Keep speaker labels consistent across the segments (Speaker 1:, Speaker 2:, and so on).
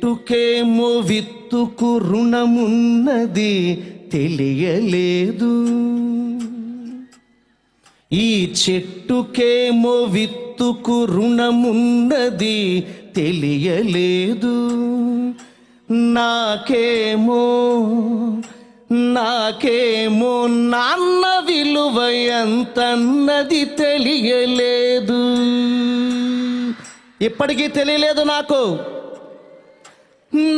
Speaker 1: చెట్టుకేమో విత్తుకు రుణమున్నది తెలియలేదు. ఈ చెట్టుకేమో విత్తుకు రుణమున్నది తెలియలేదు. నాకేమో నాన్న విలువ ఎంతన్నది తెలియలేదు. ఇప్పటికీ తెలియలేదు నాకు.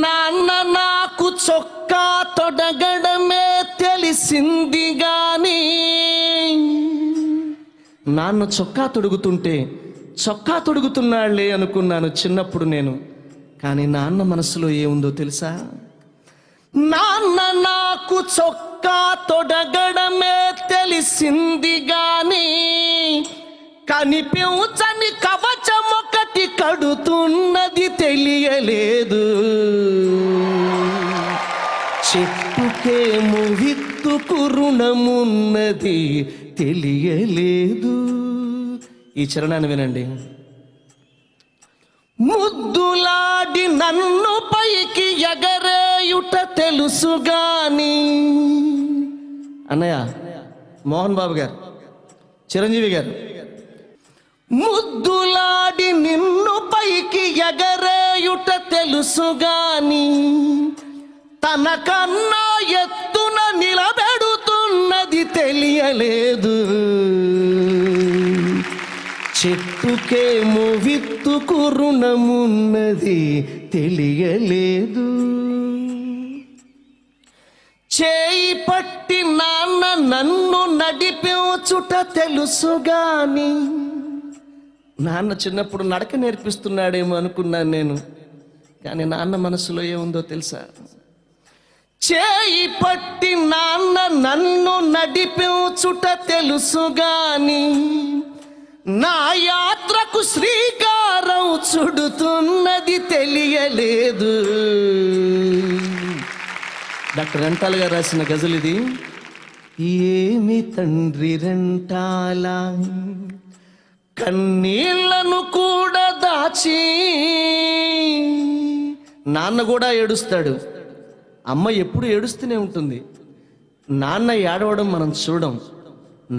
Speaker 1: నాన్న నాకు చొక్కా తొడగడమే తెలిసింది గాని, నాన్న చొక్కా తొడుగుతున్నాళ్లే అనుకున్నాను చిన్నప్పుడు నేను. కానీ నాన్న మనసులో ఏముందో తెలుసా? నాన్న నాకు చొక్కా తొడగడమే తెలిసింది గాని, కనిపించని కవచం ఒకటి కడుతున్నది తెలియలేదు. చెట్టుకేమో విత్తుకు రుణమున్నది తెలియలేదు. ఈ చరణాన్ని వినండి. ముద్దులాడి నన్ను పైకి ఎగరేయుట తెలుసుగాని, అన్నయ్య మోహన్ బాబు గారు, చిరంజీవి గారు, ముద్దులాడి నిన్ను పైకి ఎగరేయుట తెలుసుగాని, తనకన్నా ఎత్తున నిలబెడుతున్నది తెలియలేదు. చెట్టుకేమో విత్తుకు రుణమున్నది తెలియలేదు. చేయి పట్టి నాన్న నన్ను నడిపించుట తెలుసుగాని, నాన్న చిన్నప్పుడు నడక నేర్పిస్తున్నాడేమో అనుకున్నాను నేను. కానీ నాన్న మనసులో ఏముందో తెలుసా? చేయి పట్టి నాన్న నన్ను నడిపించుట తెలుసుగాని, నా యాత్రకు శ్రీకారం చుడుతున్నది తెలియలేదు. డాక్టర్ రెంటాల్ గారు రాసిన గజల్ ఇది. ఏమి తండ్రి రెంటాలా కన్నీళ్లను కూడా దాచి, నాన్న కూడా ఏడుస్తాడు, అమ్మ ఎప్పుడు ఏడుస్తూనే ఉంటుంది. నాన్న ఏడవడం మనం చూడం,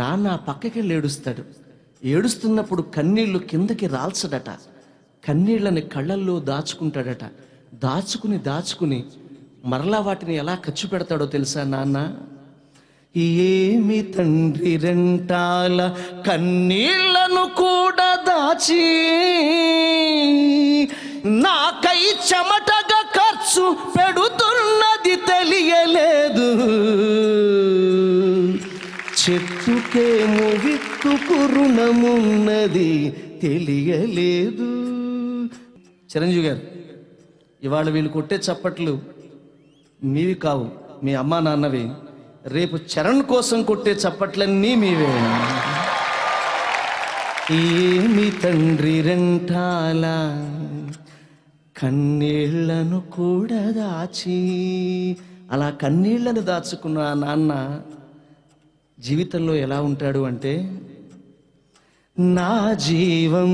Speaker 1: నాన్న పక్కకి వెళ్ళి ఏడుస్తాడు. ఏడుస్తున్నప్పుడు కన్నీళ్లు కిందకి రాల్చడట, కన్నీళ్లని కళ్ళల్లో దాచుకుంటాడట. దాచుకుని మరలా వాటిని ఎలా ఖర్చు పెడతాడో తెలుసా నాన్న? ఏమి తండ్రి రెంటాల కన్నీళ్లను కూడా దాచి, నాకై చెమటగా ఖర్చు పెడుతున్నది తెలియలేదు. చెట్టుకేమో విత్తుకు రుణమున్నది తెలియలేదు. చిరంజీవి గారు, ఇవాళ వీళ్ళు కొట్టే చప్పట్లు మీవి కావు, మీ అమ్మా నాన్నవి. రేపు చరణ్ కోసం కొట్టే చప్పట్లన్నీ మీవే. ఏమి తండ్రి రెంటాల కన్నీళ్లను కూడా దాచి, అలా కన్నీళ్లను దాచుకున్న ఆ నాన్న జీవితంలో ఎలా ఉంటాడు అంటే, నా జీవం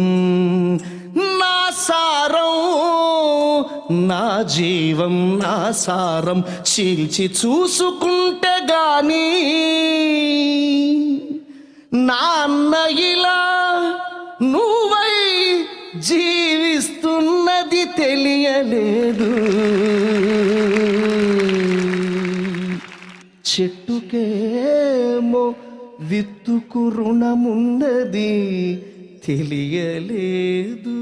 Speaker 1: నా సారం, నా జీవం నా సారం చీల్చి చూసుకుంటే గాని, నాన్న ఇలా నువ్వై జీవిస్తున్నది తెలియలేదు. చెట్టుకేమో విత్తుకు రుణమున్నది తెలియలేదు.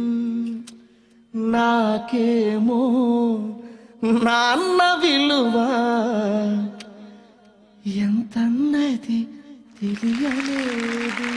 Speaker 1: నాకేమో నాన్న విలువ ఎంతన్నది తెలియలేదు.